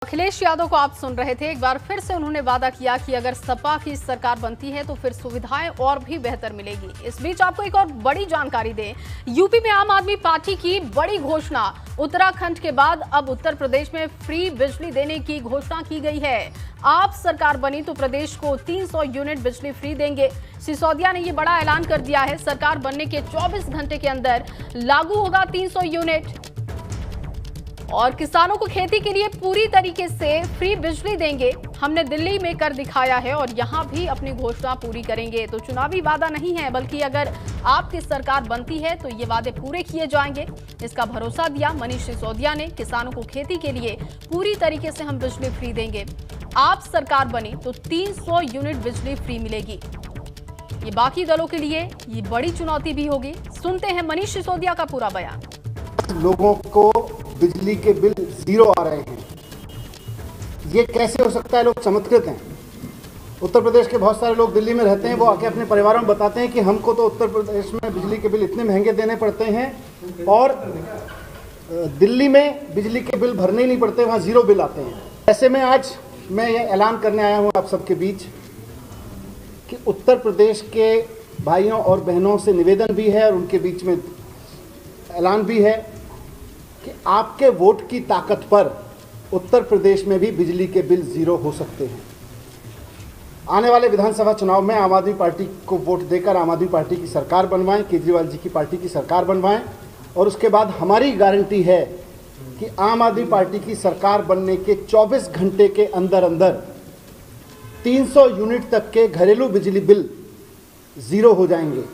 अखिलेश यादव को आप सुन रहे थे। एक बार फिर से उन्होंने वादा किया कि अगर सपा की सरकार बनती है तो फिर सुविधाएं और भी बेहतर मिलेगी। इस बीच आपको एक और बड़ी जानकारी दें, यूपी में आम आदमी पार्टी की बड़ी घोषणा। उत्तराखंड के बाद अब उत्तर प्रदेश में फ्री बिजली देने की घोषणा की गई है। आप सरकार बनी तो प्रदेश को 300 यूनिट बिजली फ्री देंगे। सिसोदिया ने ये बड़ा ऐलान कर दिया है। सरकार बनने के 24 घंटे के अंदर लागू होगा 300 यूनिट और किसानों को खेती के लिए पूरी तरीके से फ्री बिजली देंगे। हमने दिल्ली में कर दिखाया है और यहां भी अपनी घोषणा पूरी करेंगे। तो चुनावी वादा नहीं है, बल्कि अगर आपकी सरकार बनती है तो ये वादे पूरे किए जाएंगे। इसका भरोसा दिया मनीष सिसोदिया ने। किसानों को खेती के लिए पूरी तरीके से हम बिजली फ्री देंगे। आप सरकार बनी तो 300 यूनिट बिजली फ्री मिलेगी। ये बाकी दलों के लिए ये बड़ी चुनौती भी होगी। सुनते हैं मनीष सिसोदिया का पूरा बयान। लोगों को बिजली के बिल जीरो आ रहे हैं, ये कैसे हो सकता है? लोग चमत्कृत हैं। उत्तर प्रदेश के बहुत सारे लोग दिल्ली में रहते हैं, वो आके अपने परिवारों में बताते हैं कि हमको तो उत्तर प्रदेश में बिजली के बिल इतने महंगे देने पड़ते हैं और दिल्ली में बिजली के बिल भरने ही नहीं पड़ते, वहाँ जीरो बिल आते हैं। ऐसे में आज मैं ये ऐलान करने आया हूँ आप सबके बीच कि उत्तर प्रदेश के भाइयों और बहनों से निवेदन भी है और उनके बीच में ऐलान भी है कि आपके वोट की ताकत पर उत्तर प्रदेश में भी बिजली के बिल जीरो हो सकते हैं। आने वाले विधानसभा चुनाव में आम आदमी पार्टी को वोट देकर आम आदमी पार्टी की सरकार बनवाएं, केजरीवाल जी की पार्टी की सरकार बनवाएं और उसके बाद हमारी गारंटी है कि आम आदमी पार्टी की सरकार बनने के 24 घंटे के अंदर अंदर 300 यूनिट तक के घरेलू बिजली बिल जीरो हो जाएंगे।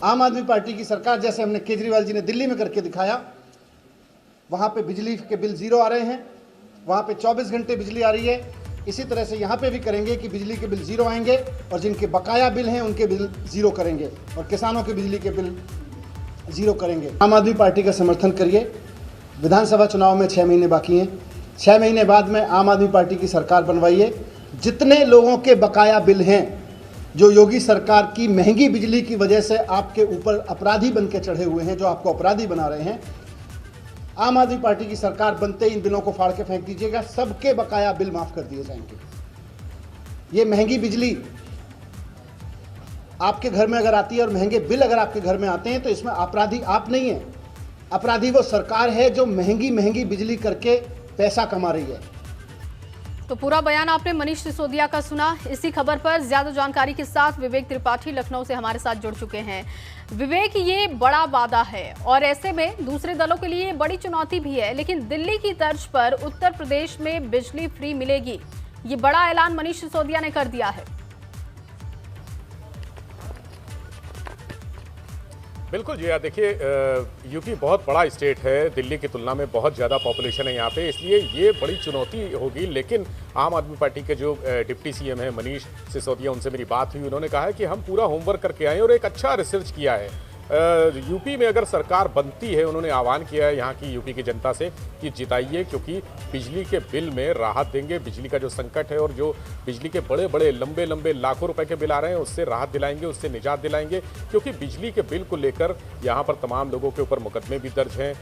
आम आदमी पार्टी की सरकार, जैसे हमने केजरीवाल जी ने दिल्ली में करके दिखाया, वहाँ पे बिजली के बिल जीरो आ रहे हैं, वहाँ पे 24 घंटे बिजली आ रही है। इसी तरह से यहाँ पे भी करेंगे कि बिजली के बिल जीरो आएंगे और जिनके बकाया बिल हैं उनके बिल जीरो करेंगे और किसानों के बिजली के बिल जीरो करेंगे। आम आदमी पार्टी का समर्थन करिए। विधानसभा चुनाव में 6 महीने बाकी हैं। 6 महीने बाद में आम आदमी पार्टी की सरकार बनवाइए। जितने लोगों के बकाया बिल हैं, जो योगी सरकार की महंगी बिजली की वजह से आपके ऊपर अपराधी बन के चढ़े हुए हैं, जो आपको अपराधी बना रहे हैं, आम आदमी पार्टी की सरकार बनते ही इन बिलों को फाड़ के फेंक दीजिएगा। सबके बकाया बिल माफ कर दिए जाएंगे। ये महंगी बिजली आपके घर में अगर आती है और महंगे बिल अगर आपके घर में आते हैं तो इसमें अपराधी आप नहीं है, अपराधी वो सरकार है जो महंगी महंगी बिजली करके पैसा कमा रही है। तो पूरा बयान आपने मनीष सिसोदिया का सुना। इसी खबर पर ज्यादा जानकारी के साथ विवेक त्रिपाठी लखनऊ से हमारे साथ जुड़ चुके हैं। विवेक, ये बड़ा वादा है और ऐसे में दूसरे दलों के लिए बड़ी चुनौती भी है, लेकिन दिल्ली की तर्ज पर उत्तर प्रदेश में बिजली फ्री मिलेगी। ये बड़ा ऐलान मनीष सिसोदिया ने कर दिया है। बिल्कुल जी, देखिए यूपी बहुत बड़ा स्टेट है, दिल्ली की तुलना में बहुत ज़्यादा पॉपुलेशन है यहाँ पे, इसलिए ये बड़ी चुनौती होगी। लेकिन आम आदमी पार्टी के जो डिप्टी सीएम है मनीष सिसोदिया, उनसे मेरी बात हुई। उन्होंने कहा है कि हम पूरा होमवर्क करके आए और एक अच्छा रिसर्च किया है। यूपी में अगर सरकार बनती है, उन्होंने आह्वान किया है यहाँ की यूपी की जनता से कि जिताइए, क्योंकि बिजली के बिल में राहत देंगे। बिजली का जो संकट है और जो बिजली के बड़े बड़े लंबे लंबे लाखों रुपए के बिल आ रहे हैं, उससे राहत दिलाएंगे, उससे निजात दिलाएंगे। क्योंकि बिजली के बिल को लेकर यहाँ पर तमाम लोगों के ऊपर मुकदमे भी दर्ज हैं।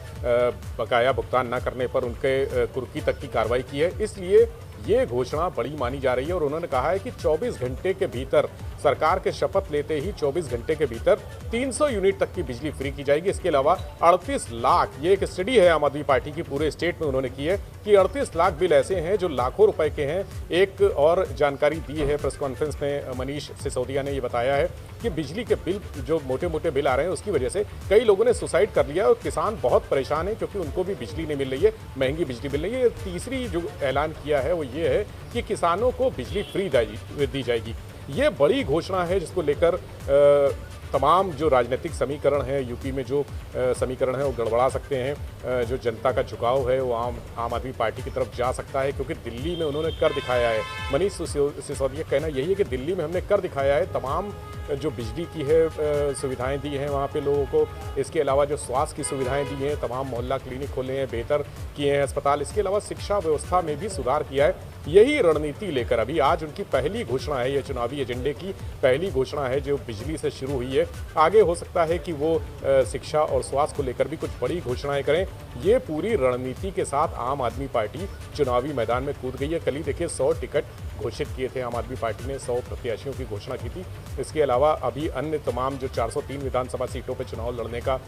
बकाया भुगतान न करने पर उनके कुर्की तक की कार्रवाई की है। इसलिए ये घोषणा बड़ी मानी जा रही है और उन्होंने कहा है कि 24 घंटे के भीतर, सरकार के शपथ लेते ही 24 घंटे के भीतर 300 यूनिट तक की बिजली फ्री की जाएगी। इसके अलावा 38 लाख, ये एक स्टडी है आम आदमी पार्टी की पूरे स्टेट में उन्होंने की है कि 38 लाख बिल ऐसे हैं जो लाखों रुपए के हैं। एक और जानकारी दी है प्रेस कॉन्फ्रेंस में मनीष सिसोदिया ने ये बताया है कि बिजली के बिल, जो मोटे मोटे बिल आ रहे हैं, उसकी वजह से कई लोगों ने सुसाइड कर लिया और किसान बहुत परेशान हैं क्योंकि उनको भी बिजली नहीं मिल रही है, महंगी बिजली मिल रही है। तीसरी जो ऐलान किया है वो ये है कि किसानों को बिजली फ्री दी जाएगी। ये बड़ी घोषणा है जिसको लेकर तमाम जो राजनीतिक समीकरण है यूपी में, जो समीकरण है वो गड़बड़ा सकते हैं। जो जनता का झुकाव है वो आम आदमी पार्टी की तरफ जा सकता है, क्योंकि दिल्ली में उन्होंने कर दिखाया है। मनीष सिसोदिया कहना यही है कि दिल्ली में हमने कर दिखाया है। तमाम जो बिजली की है सुविधाएं दी हैं वहाँ पे लोगों को, इसके अलावा जो स्वास्थ्य की सुविधाएं दी हैं, तमाम मोहल्ला क्लिनिक खोले हैं, बेहतर किए हैं अस्पताल, इसके अलावा शिक्षा व्यवस्था में भी सुधार किया है। यही रणनीति लेकर अभी आज उनकी पहली घोषणा है, ये चुनावी एजेंडे की पहली घोषणा है जो बिजली से शुरू हुई है। आगे हो सकता है कि वो शिक्षा और स्वास्थ्य को लेकर भी कुछ बड़ी घोषणाएं करें। ये पूरी रणनीति के साथ आम आदमी पार्टी चुनावी मैदान में कूद गई है। कल ही देखिए 100 टिकट घोषित किए थे, आम आदमी पार्टी ने 100 प्रत्याशियों की घोषणा की थी। इसके अलावा अभी अन्य तमाम जो 403 विधानसभा सीटों पर चुनाव लड़ने का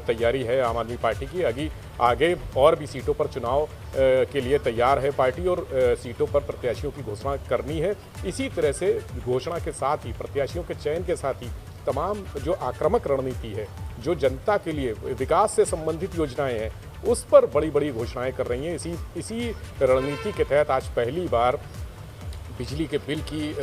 तैयारी है आम आदमी पार्टी की। आगे और भी सीटों पर चुनाव के लिए तैयार है पार्टी और सीटों पर प्रत्याशियों की घोषणा करनी है। इसी तरह से घोषणा के साथ ही प्रत्याशियों के चयन के साथ ही तमाम जो आक्रामक रणनीति है, जो जनता के लिए विकास से संबंधित योजनाएं हैं, उस पर बड़ी बड़ी घोषणाएं कर रही हैं। इसी रणनीति के तहत आज पहली बार बिजली के बिल की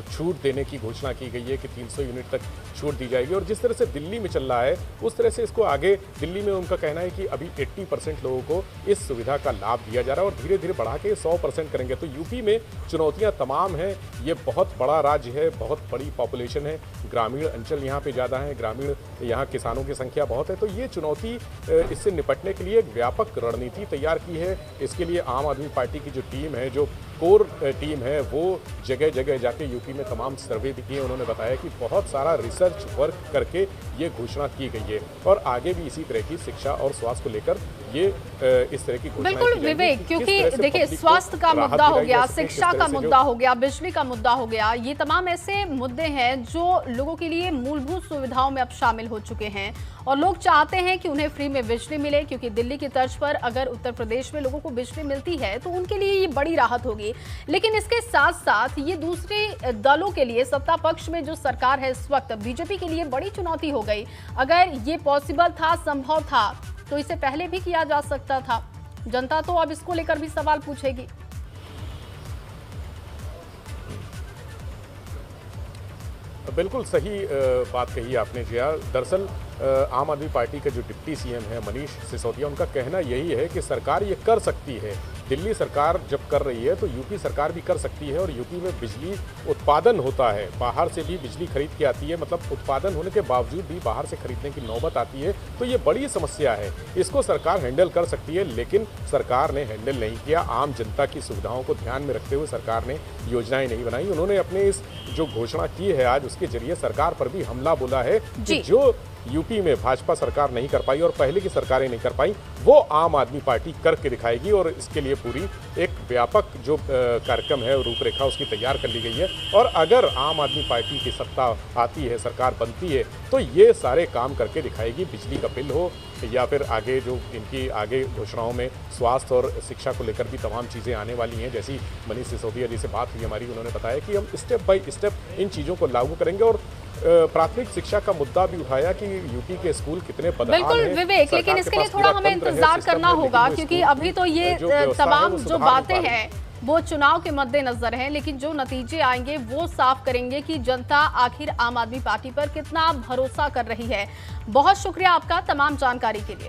छूट देने की घोषणा की गई है कि 300 यूनिट तक छूट दी जाएगी। और जिस तरह से दिल्ली में चल रहा है उस तरह से इसको आगे दिल्ली में उनका कहना है कि अभी 80% लोगों को इस सुविधा का लाभ दिया जा रहा है और धीरे धीरे बढ़ा के 100% करेंगे। तो यूपी में चुनौतियां तमाम हैं। ये बहुत बड़ा राज्य है, बहुत बड़ी पॉपुलेशन है, ग्रामीण अंचल यहाँ पे ज़्यादा है, ग्रामीण यहाँ किसानों की संख्या बहुत है। तो ये चुनौती, इससे निपटने के लिए एक व्यापक रणनीति तैयार की है। इसके लिए आम आदमी पार्टी की जो टीम है, जो कोर टीम है, वो जगह जगह जाके यूपी में तमाम सर्वे भी किए। उन्होंने बताया कि बहुत सारा रिसर्च वर्क करके ये घोषणा की गई है और आगे भी इसी तरह की शिक्षा और स्वास्थ्य को लेकर ये इस तरह की घोषणाएं बिल्कुल विवेक, क्योंकि देखिए स्वास्थ्य का मुद्दा हो गया, शिक्षा का मुद्दा हो गया, बिजली का मुद्दा हो गया, ये तमाम ऐसे मुद्दे हैं जो लोगों के लिए मूलभूत सुविधाओं में अब शामिल हो चुके हैं और लोग चाहते हैं कि उन्हें फ्री में बिजली मिले, क्योंकि दिल्ली की तर्ज पर अगर उत्तर प्रदेश में लोगों को बिजली मिलती है तो उनके लिए ये बड़ी राहत होगी। लेकिन इसके साथ साथ ये दूसरे दलों के लिए, सत्ता पक्ष में जो सरकार है इस वक्त, बीजेपी के लिए बड़ी चुनौती हो गई। अगर ये पॉसिबल था, संभव था, तो इसे पहले भी किया जा सकता था। जनता तो अब इसको लेकर भी सवाल पूछेगी। बिल्कुल सही बात कही आपने जिया। दरअसल आम आदमी पार्टी के जो डिप्टी सीएम है मनीष सिसोदिया, उनका कहना यही है कि सरकार ये कर सकती है। दिल्ली सरकार जब कर रही है तो यूपी सरकार भी कर सकती है। और यूपी में बिजली उत्पादन होता है, बाहर से भी बिजली खरीद के आती है, मतलब उत्पादन होने के बावजूद भी बाहर से खरीदने की नौबत आती है। तो ये बड़ी समस्या है, इसको सरकार हैंडल कर सकती है। लेकिन सरकार ने हैंडल नहीं किया। आम जनता की सुविधाओं को ध्यान में रखते हुए सरकार ने योजनाएं नहीं बनाई। उन्होंने अपने इस जो घोषणा की है आज, उसके जरिए सरकार पर भी हमला बोला है कि जो यूपी में भाजपा सरकार नहीं कर पाई और पहले की सरकारें नहीं कर पाई, वो आम आदमी पार्टी करके दिखाएगी। और इसके लिए पूरी एक व्यापक जो कार्यक्रम है, रूपरेखा उसकी तैयार कर ली गई है। और अगर आम आदमी पार्टी की सत्ता आती है, सरकार बनती है, तो ये सारे काम करके दिखाएगी। बिजली का बिल हो या फिर आगे जो इनकी आगे घोषणाओं में स्वास्थ्य और शिक्षा को लेकर भी तमाम चीज़ें आने वाली हैं। जैसी मनीष सिसोदिया जी से बात हुई हमारी, उन्होंने बताया कि हम स्टेप बाय स्टेप इन चीज़ों को लागू करेंगे। और प्राथमिक शिक्षा का मुद्दा भी उठाया कि यूपी के स्कूल कितने बदहाल हैं। बिल्कुल विवेक, लेकिन इसके लिए थोड़ा हमें इंतजार करना होगा, क्योंकि अभी तो ये तमाम जो बातें हैं वो चुनाव के मद्देनजर हैं। लेकिन जो नतीजे आएंगे वो साफ करेंगे कि जनता आखिर आम आदमी पार्टी पर कितना भरोसा कर रही है। बहुत शुक्रिया आपका तमाम जानकारी के लिए।